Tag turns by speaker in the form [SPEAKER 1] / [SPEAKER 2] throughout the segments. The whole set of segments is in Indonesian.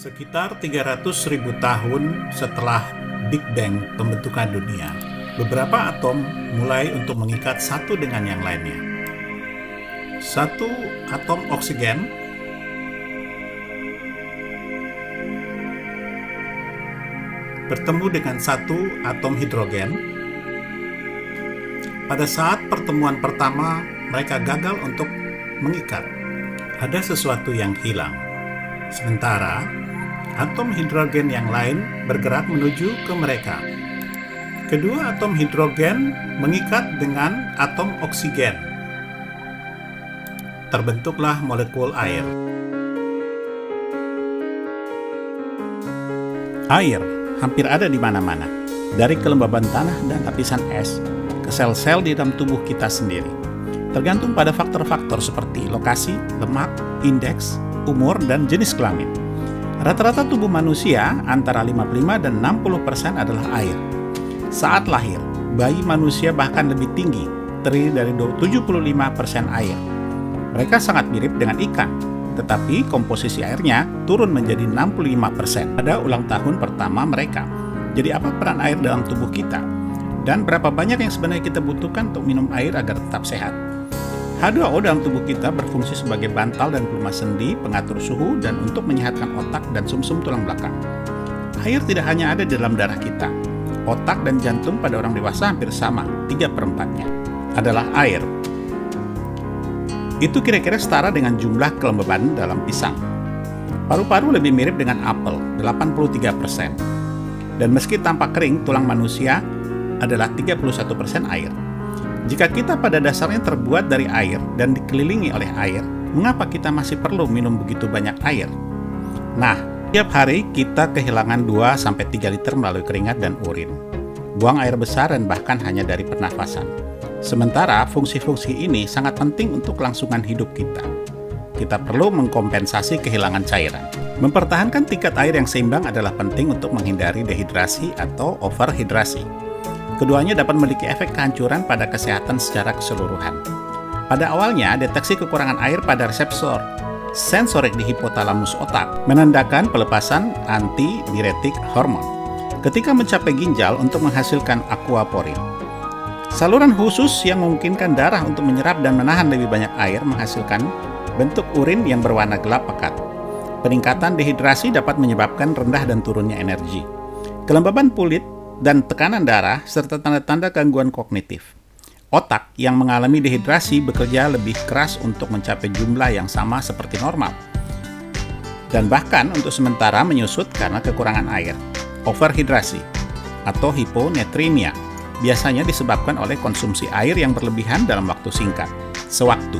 [SPEAKER 1] Sekitar 300.000 tahun setelah Big Bang pembentukan dunia, beberapa atom mulai untuk mengikat satu dengan yang lainnya. Satu atom oksigen bertemu dengan satu atom hidrogen. Pada saat pertemuan pertama, mereka gagal untuk mengikat. Ada sesuatu yang hilang. Sementara atom hidrogen yang lain bergerak menuju ke mereka. Kedua atom hidrogen mengikat dengan atom oksigen. Terbentuklah molekul air. Air hampir ada di mana-mana, dari kelembaban tanah dan lapisan es ke sel-sel di dalam tubuh kita sendiri. Tergantung pada faktor-faktor seperti lokasi, lemak, indeks, umur, dan jenis kelamin. Rata-rata tubuh manusia antara 55 dan 60% adalah air. Saat lahir, bayi manusia bahkan lebih tinggi, terdiri dari 75% air. Mereka sangat mirip dengan ikan, tetapi komposisi airnya turun menjadi 65% pada ulang tahun pertama mereka. Jadi apa peran air dalam tubuh kita? Dan berapa banyak yang sebenarnya kita butuhkan untuk minum air agar tetap sehat? H2O dalam tubuh kita berfungsi sebagai bantal dan pelemah sendi, pengatur suhu, dan untuk menyehatkan otak dan sumsum tulang belakang. Air tidak hanya ada di dalam darah kita. Otak dan jantung pada orang dewasa hampir sama, 3/4-nya adalah air. Itu kira-kira setara dengan jumlah kelembaban dalam pisang. Paru-paru lebih mirip dengan apel, 83%. Dan meski tampak kering, tulang manusia adalah 31% air. Jika kita pada dasarnya terbuat dari air dan dikelilingi oleh air, mengapa kita masih perlu minum begitu banyak air? Nah, tiap hari kita kehilangan 2-3 liter melalui keringat dan urin. Buang air besar dan bahkan hanya dari pernafasan. Sementara fungsi-fungsi ini sangat penting untuk kelangsungan hidup kita. Kita perlu mengkompensasi kehilangan cairan. Mempertahankan tingkat air yang seimbang adalah penting untuk menghindari dehidrasi atau overhidrasi. Keduanya dapat memiliki efek kehancuran pada kesehatan secara keseluruhan. Pada awalnya, deteksi kekurangan air pada reseptor sensorik di hipotalamus otak menandakan pelepasan antidiuretik hormon ketika mencapai ginjal untuk menghasilkan aquaporin. Saluran khusus yang memungkinkan darah untuk menyerap dan menahan lebih banyak air menghasilkan bentuk urin yang berwarna gelap pekat. Peningkatan dehidrasi dapat menyebabkan rendah dan turunnya energi, kelembaban kulit, dan tekanan darah, serta tanda-tanda gangguan kognitif. Otak yang mengalami dehidrasi bekerja lebih keras untuk mencapai jumlah yang sama seperti normal. Dan bahkan untuk sementara menyusut karena kekurangan air. Overhidrasi atau hiponatremia biasanya disebabkan oleh konsumsi air yang berlebihan dalam waktu singkat, sewaktu.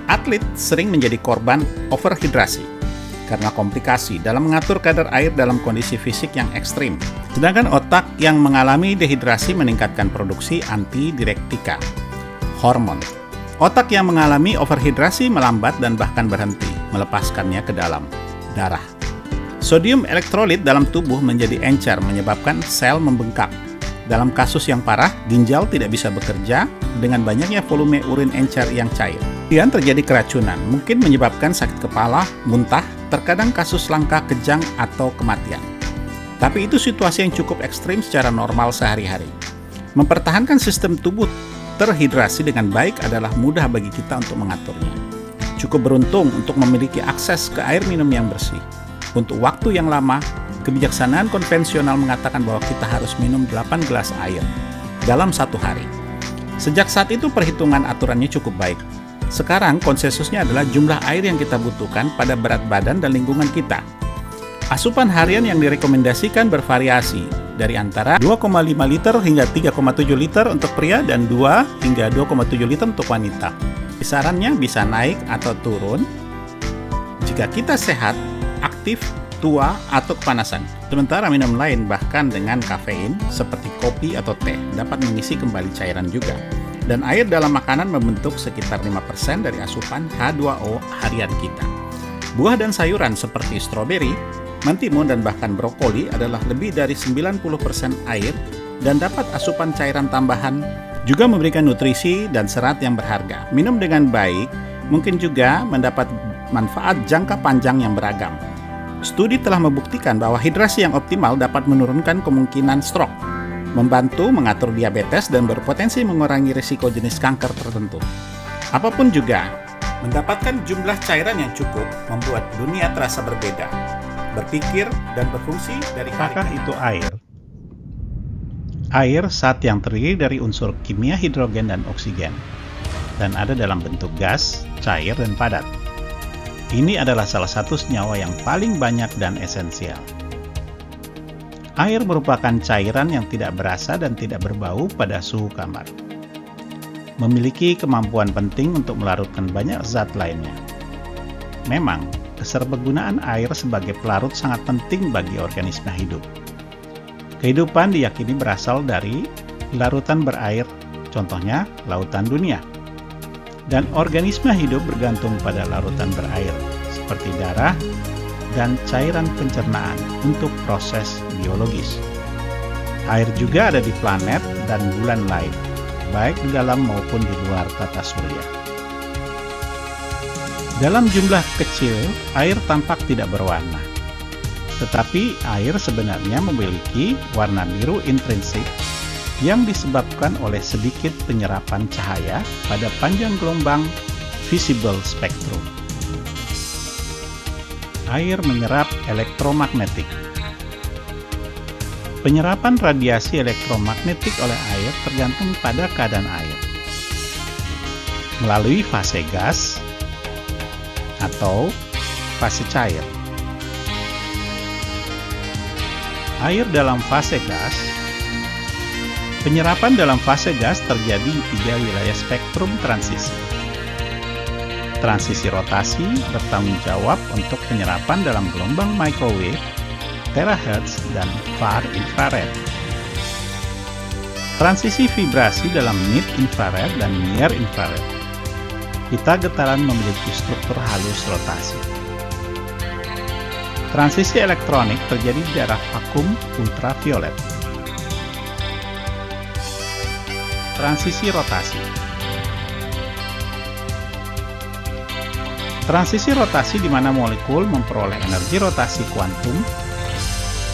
[SPEAKER 1] Atlet sering menjadi korban overhidrasi karena komplikasi dalam mengatur kadar air dalam kondisi fisik yang ekstrim. Sedangkan otak yang mengalami dehidrasi meningkatkan produksi antidiuretika, hormon. Otak yang mengalami overhidrasi melambat dan bahkan berhenti melepaskannya ke dalam darah. Sodium elektrolit dalam tubuh menjadi encer menyebabkan sel membengkak. Dalam kasus yang parah, ginjal tidak bisa bekerja dengan banyaknya volume urin encer yang cair. Kemudian terjadi keracunan, mungkin menyebabkan sakit kepala, muntah, terkadang kasus langka kejang atau kematian. Tapi itu situasi yang cukup ekstrim secara normal sehari-hari. Mempertahankan sistem tubuh terhidrasi dengan baik adalah mudah bagi kita untuk mengaturnya. Cukup beruntung untuk memiliki akses ke air minum yang bersih. Untuk waktu yang lama, kebijaksanaan konvensional mengatakan bahwa kita harus minum 8 gelas air dalam satu hari. Sejak saat itu perhitungan aturannya cukup baik. Sekarang konsensusnya adalah jumlah air yang kita butuhkan pada berat badan dan lingkungan kita. Asupan harian yang direkomendasikan bervariasi dari antara 2,5 liter hingga 3,7 liter untuk pria dan 2 hingga 2,7 liter untuk wanita. Kisarannya bisa naik atau turun jika kita sehat, aktif, tua, atau kepanasan. Sementara minum lain bahkan dengan kafein seperti kopi atau teh dapat mengisi kembali cairan juga. Dan air dalam makanan membentuk sekitar 5% dari asupan H2O harian kita. Buah dan sayuran seperti stroberi, mentimun, dan bahkan brokoli adalah lebih dari 90% air dan dapat asupan cairan tambahan, juga memberikan nutrisi dan serat yang berharga. Minum dengan baik mungkin juga mendapat manfaat jangka panjang yang beragam. Studi telah membuktikan bahwa hidrasi yang optimal dapat menurunkan kemungkinan stroke, membantu mengatur diabetes dan berpotensi mengurangi risiko jenis kanker tertentu. Apapun juga, mendapatkan jumlah cairan yang cukup membuat dunia terasa berbeda, berpikir dan berfungsi dari
[SPEAKER 2] apakah itu air? Air zat yang terdiri dari unsur kimia hidrogen dan oksigen, dan ada dalam bentuk gas, cair, dan padat. Ini adalah salah satu senyawa yang paling banyak dan esensial. Air merupakan cairan yang tidak berasa dan tidak berbau pada suhu kamar. Memiliki kemampuan penting untuk melarutkan banyak zat lainnya. Memang, keserbergunaan air sebagai pelarut sangat penting bagi organisme hidup. Kehidupan diyakini berasal dari larutan berair, contohnya lautan dunia. Dan organisme hidup bergantung pada larutan berair, seperti darah dan cairan pencernaan untuk proses biologis. Air juga ada di planet dan bulan lain, baik di dalam maupun di luar tata surya. Dalam jumlah kecil, air tampak tidak berwarna. Tetapi air sebenarnya memiliki warna biru intrinsik yang disebabkan oleh sedikit penyerapan cahaya pada panjang gelombang visible spectrum. Air menyerap elektromagnetik. Penyerapan radiasi elektromagnetik oleh air tergantung pada keadaan air. Melalui fase gas atau fase cair. Air dalam fase gas. Penyerapan dalam fase gas terjadi di 3 wilayah spektrum transisi. Transisi rotasi bertanggung jawab untuk penyerapan dalam gelombang microwave, terahertz, dan far infrared. Transisi vibrasi dalam mid infrared dan near infrared. Pita getaran memiliki struktur halus rotasi. Transisi elektronik terjadi di daerah vakum ultraviolet. Transisi rotasi. Transisi rotasi di mana molekul memperoleh energi rotasi kuantum.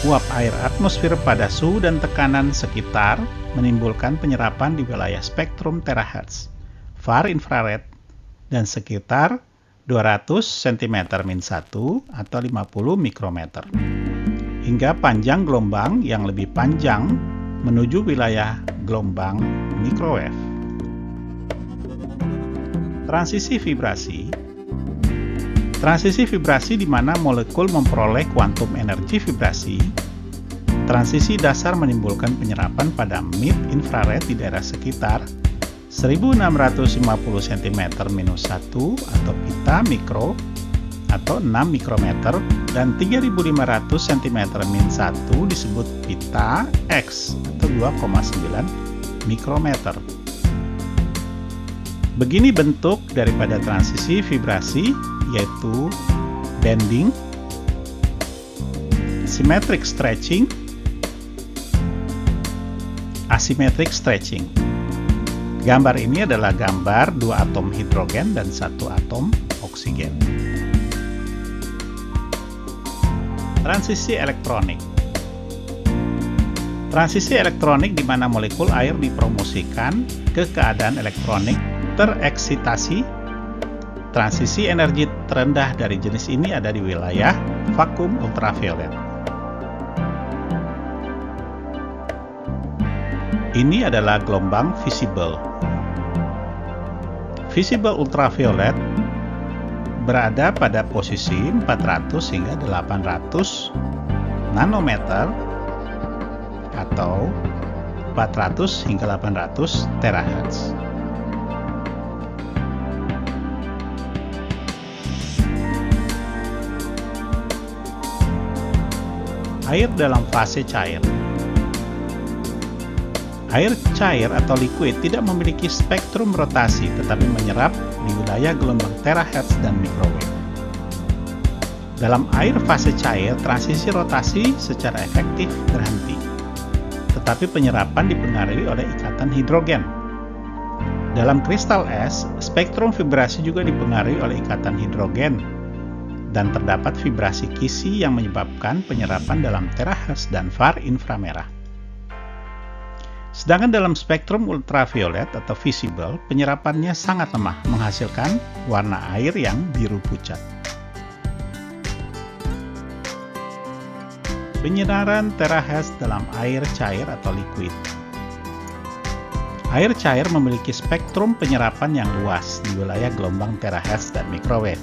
[SPEAKER 2] Uap air atmosfer pada suhu dan tekanan sekitar menimbulkan penyerapan di wilayah spektrum terahertz, far infrared, dan sekitar 200 cm-1 atau 50 mikrometer. Hingga panjang gelombang yang lebih panjang menuju wilayah gelombang microwave. Transisi vibrasi. Transisi vibrasi di mana molekul memperoleh kuantum energi vibrasi. Transisi dasar menimbulkan penyerapan pada mid infrared di daerah sekitar 1650 cm-1 atau pita mikro atau 6 mikrometer dan 3500 cm-1 disebut pita X atau 2,9 mikrometer. Begini bentuk daripada transisi vibrasi, yaitu bending, symmetric stretching, asymmetric stretching. Gambar ini adalah gambar 2 atom hidrogen dan 1 atom oksigen. Transisi elektronik. Transisi elektronik di mana molekul air dipromosikan ke keadaan elektronik tereksitasi. Transisi energi terendah dari jenis ini ada di wilayah vakum ultraviolet. Ini adalah gelombang visible. Visible ultraviolet berada pada posisi 400 hingga 800 nanometer atau 400 hingga 800 terahertz. Air dalam fase cair. Air cair atau liquid tidak memiliki spektrum rotasi tetapi menyerap di wilayah gelombang terahertz dan microwave. Dalam air fase cair, transisi rotasi secara efektif berhenti, tetapi penyerapan dipengaruhi oleh ikatan hidrogen. Dalam kristal es, spektrum vibrasi juga dipengaruhi oleh ikatan hidrogen. dan terdapat vibrasi kisi yang menyebabkan penyerapan dalam terahertz dan far inframerah. Sedangkan dalam spektrum ultraviolet atau visible, penyerapannya sangat lemah, menghasilkan warna air yang biru pucat. Penyinaran terahertz dalam air cair atau liquid. Air cair memiliki spektrum penyerapan yang luas di wilayah gelombang terahertz dan microwave.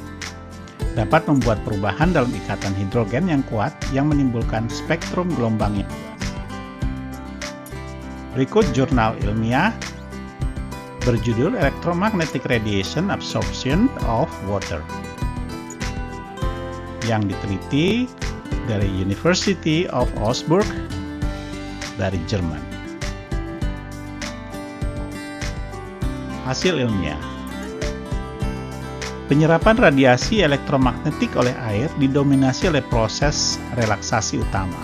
[SPEAKER 2] Dapat membuat perubahan dalam ikatan hidrogen yang kuat yang menimbulkan spektrum gelombang yang luas. Berikut jurnal ilmiah berjudul Electromagnetic Radiation Absorption of Water yang diteliti dari University of Augsburg dari Jerman. Hasil ilmiah. Penyerapan radiasi elektromagnetik oleh air didominasi oleh proses relaksasi utama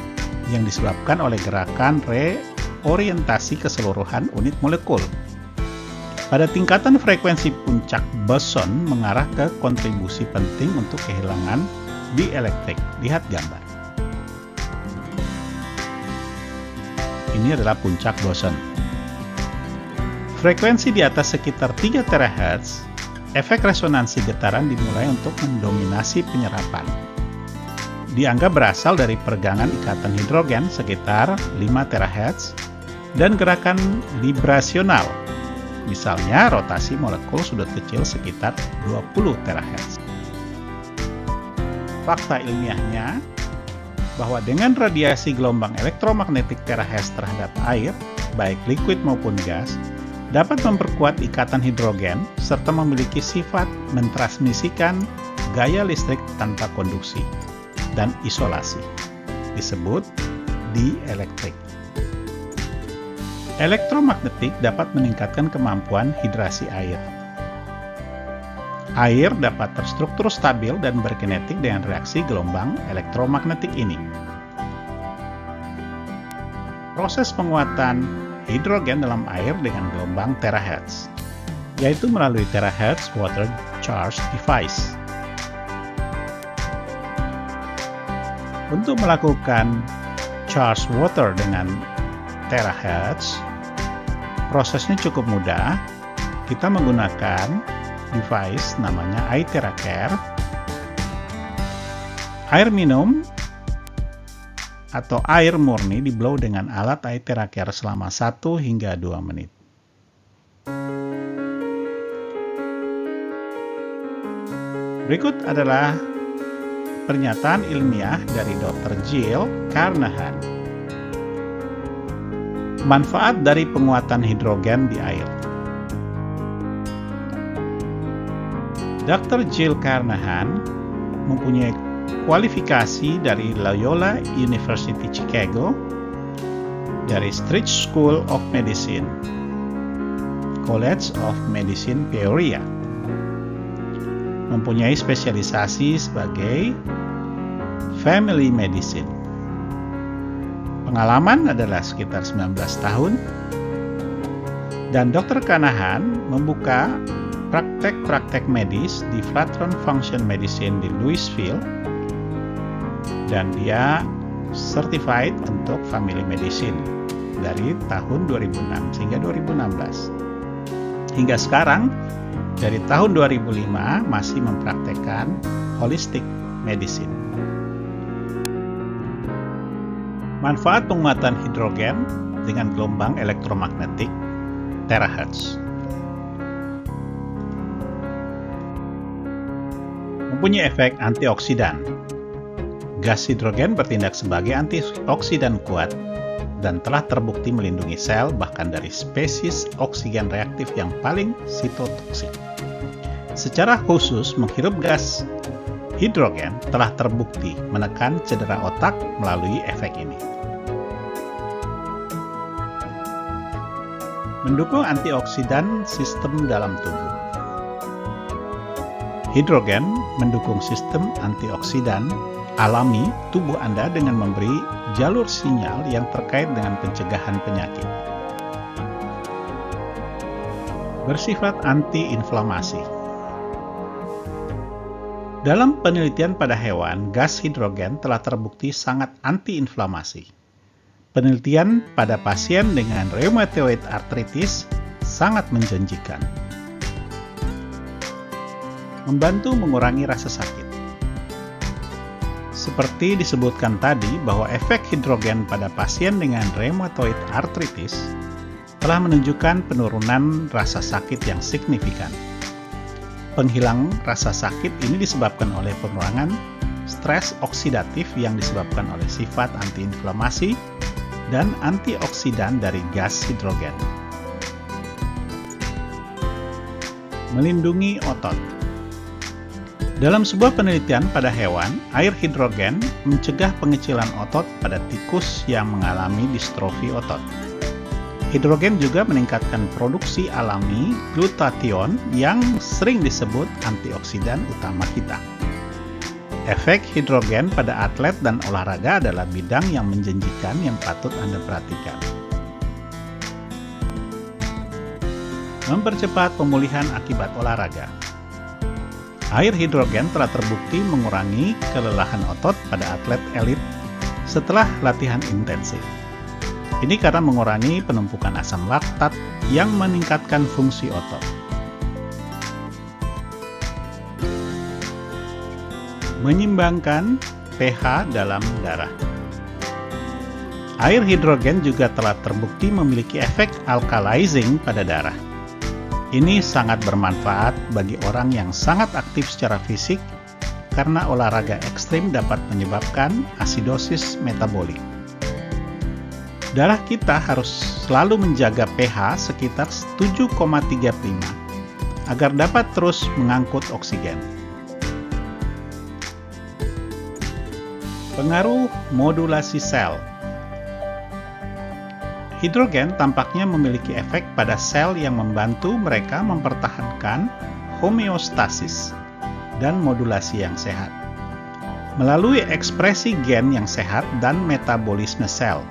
[SPEAKER 2] yang disebabkan oleh gerakan reorientasi keseluruhan unit molekul. Pada tingkatan frekuensi puncak boson mengarah ke kontribusi penting untuk kehilangan dielektrik. Lihat gambar. Ini adalah puncak boson. Frekuensi di atas sekitar 3 THz, efek resonansi getaran dimulai untuk mendominasi penyerapan. Dianggap berasal dari peregangan ikatan hidrogen sekitar 5 THz dan gerakan vibrasional. Misalnya rotasi molekul sudut kecil sekitar 20 THz. Fakta ilmiahnya bahwa dengan radiasi gelombang elektromagnetik terahertz terhadap air, baik liquid maupun gas, dapat memperkuat ikatan hidrogen serta memiliki sifat mentransmisikan gaya listrik tanpa konduksi dan isolasi. Disebut dielektrik. Elektromagnetik dapat meningkatkan kemampuan hidrasi air. Air dapat terstruktur stabil dan berkinetik dengan reaksi gelombang elektromagnetik ini. Proses penguatan hidrogen dalam air dengan gelombang terahertz, yaitu melalui terahertz water charge device. Untuk melakukan charge water dengan terahertz, prosesnya cukup mudah. Kita menggunakan device namanya iTeraCare. Air minum atau air murni di-blow dengan alat iTeraCare selama 1 hingga 2 menit. Berikut adalah pernyataan ilmiah dari Dr. Jill Carnahan. Manfaat dari penguatan hidrogen di air. Dr. Jill Carnahan mempunyai kualifikasi dari Loyola University Chicago, dari Stritch School of Medicine, College of Medicine Peoria. Mempunyai spesialisasi sebagai Family Medicine. Pengalaman adalah sekitar 19 tahun. Dan Dr. Carnahan membuka praktek-praktek medis di Flatron Function Medicine di Louisville, dan dia certified untuk family medicine dari tahun 2006 hingga 2016. Hingga sekarang, dari tahun 2005 masih mempraktekkan holistic medicine. Manfaat penguatan hidrogen dengan gelombang elektromagnetik terahertz. Mempunyai efek antioksidan. Gas hidrogen bertindak sebagai antioksidan kuat dan telah terbukti melindungi sel bahkan dari spesies oksigen reaktif yang paling sitotoksik. Secara khusus, menghirup gas hidrogen telah terbukti menekan cedera otak melalui efek ini. Mendukung antioksidan sistem dalam tubuh. Hidrogen mendukung sistem antioksidan alami tubuh Anda dengan memberi jalur sinyal yang terkait dengan pencegahan penyakit. Bersifat anti-inflamasi. Dalam penelitian pada hewan, gas hidrogen telah terbukti sangat antiinflamasi. Penelitian pada pasien dengan rheumatoid arthritis sangat menjanjikan. Membantu mengurangi rasa sakit. Seperti disebutkan tadi bahwa efek hidrogen pada pasien dengan rheumatoid arthritis telah menunjukkan penurunan rasa sakit yang signifikan. Penghilang rasa sakit ini disebabkan oleh pengurangan stres oksidatif yang disebabkan oleh sifat antiinflamasi dan antioksidan dari gas hidrogen. Melindungi otot. Dalam sebuah penelitian pada hewan, air hidrogen mencegah pengecilan otot pada tikus yang mengalami distrofi otot. Hidrogen juga meningkatkan produksi alami glutathione yang sering disebut antioksidan utama kita. Efek hidrogen pada atlet dan olahraga adalah bidang yang menjanjikan yang patut Anda perhatikan. Mempercepat pemulihan akibat olahraga. Air hidrogen telah terbukti mengurangi kelelahan otot pada atlet elit setelah latihan intensif. Ini karena mengurangi penumpukan asam laktat yang meningkatkan fungsi otot. Menyimbangkan pH dalam darah. Air hidrogen juga telah terbukti memiliki efek alkalizing pada darah. Ini sangat bermanfaat bagi orang yang sangat aktif secara fisik karena olahraga ekstrim dapat menyebabkan asidosis metabolik. Darah kita harus selalu menjaga pH sekitar 7,35 agar dapat terus mengangkut oksigen. Pengaruh modulasi sel. Hidrogen tampaknya memiliki efek pada sel yang membantu mereka mempertahankan homeostasis dan modulasi yang sehat. Melalui ekspresi gen yang sehat dan metabolisme sel,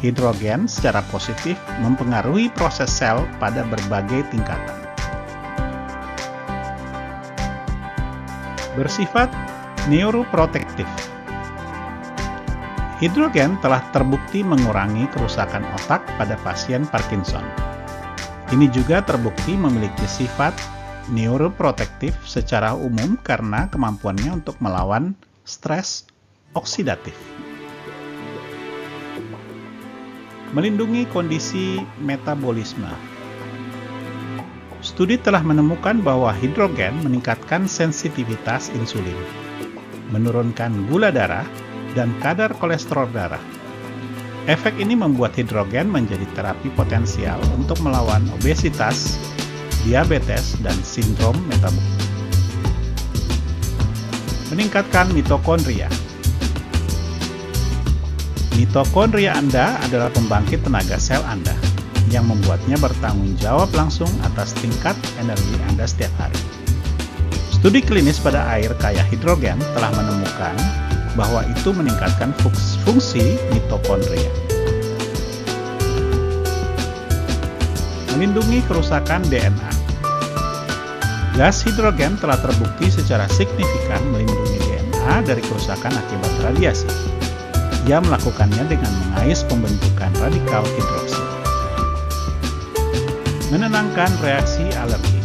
[SPEAKER 2] hidrogen secara positif mempengaruhi proses sel pada berbagai tingkatan. Bersifat neuroprotektif. Hidrogen telah terbukti mengurangi kerusakan otak pada pasien Parkinson. Ini juga terbukti memiliki sifat neuroprotektif secara umum karena kemampuannya untuk melawan stres oksidatif. Melindungi kondisi metabolisme. Studi telah menemukan bahwa hidrogen meningkatkan sensitivitas insulin, menurunkan gula darah, dan kadar kolesterol darah. Efek ini membuat hidrogen menjadi terapi potensial untuk melawan obesitas, diabetes, dan sindrom metabolik. Meningkatkan mitokondria. Mitokondria Anda adalah pembangkit tenaga sel Anda yang membuatnya bertanggung jawab langsung atas tingkat energi Anda setiap hari. Studi klinis pada air kaya hidrogen telah menemukan bahwa itu meningkatkan fungsi mitokondria. Melindungi kerusakan DNA. Gas hidrogen telah terbukti secara signifikan melindungi DNA dari kerusakan akibat radiasi. Ia melakukannya dengan mengais pembentukan radikal hidroksil. Menenangkan reaksi alergi.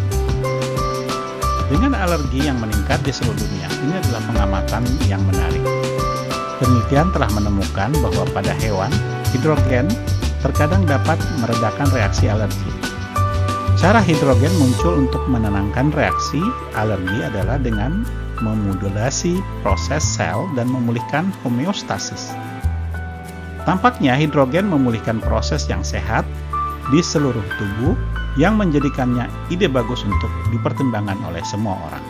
[SPEAKER 2] Dengan alergi yang meningkat di seluruh dunia, ini adalah pengamatan yang menarik. Penelitian telah menemukan bahwa pada hewan, hidrogen terkadang dapat meredakan reaksi alergi. Cara hidrogen muncul untuk menenangkan reaksi alergi adalah dengan memodulasi proses sel dan memulihkan homeostasis. Tampaknya hidrogen memulihkan proses yang sehat di seluruh tubuh yang menjadikannya ide bagus untuk dipertimbangkan oleh semua orang.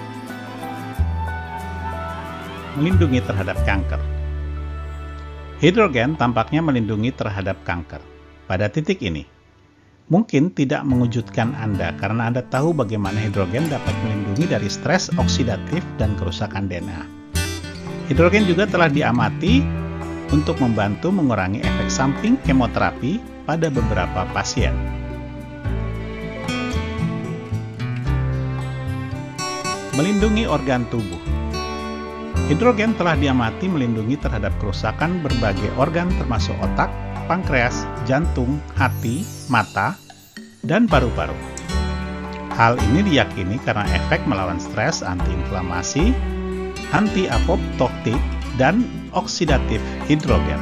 [SPEAKER 2] Melindungi terhadap kanker. Hidrogen tampaknya melindungi terhadap kanker. Pada titik ini, mungkin tidak mengejutkan Anda karena Anda tahu bagaimana hidrogen dapat melindungi dari stres oksidatif dan kerusakan DNA. Hidrogen juga telah diamati untuk membantu mengurangi efek samping kemoterapi pada beberapa pasien. Melindungi organ tubuh. Hidrogen telah diamati melindungi terhadap kerusakan berbagai organ termasuk otak, pankreas, jantung, hati, mata, dan paru-paru. Hal ini diyakini karena efek melawan stres, antiinflamasi, anti-apoptotik, dan oksidatif hidrogen.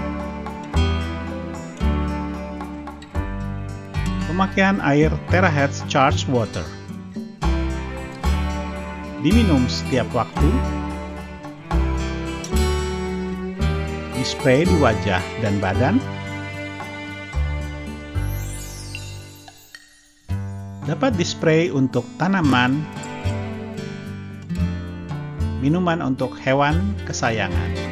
[SPEAKER 2] Pemakaian air terahertz charged water. Diminum setiap waktu, dispray di wajah dan badan, dapat dispray untuk tanaman, minuman untuk hewan kesayangan.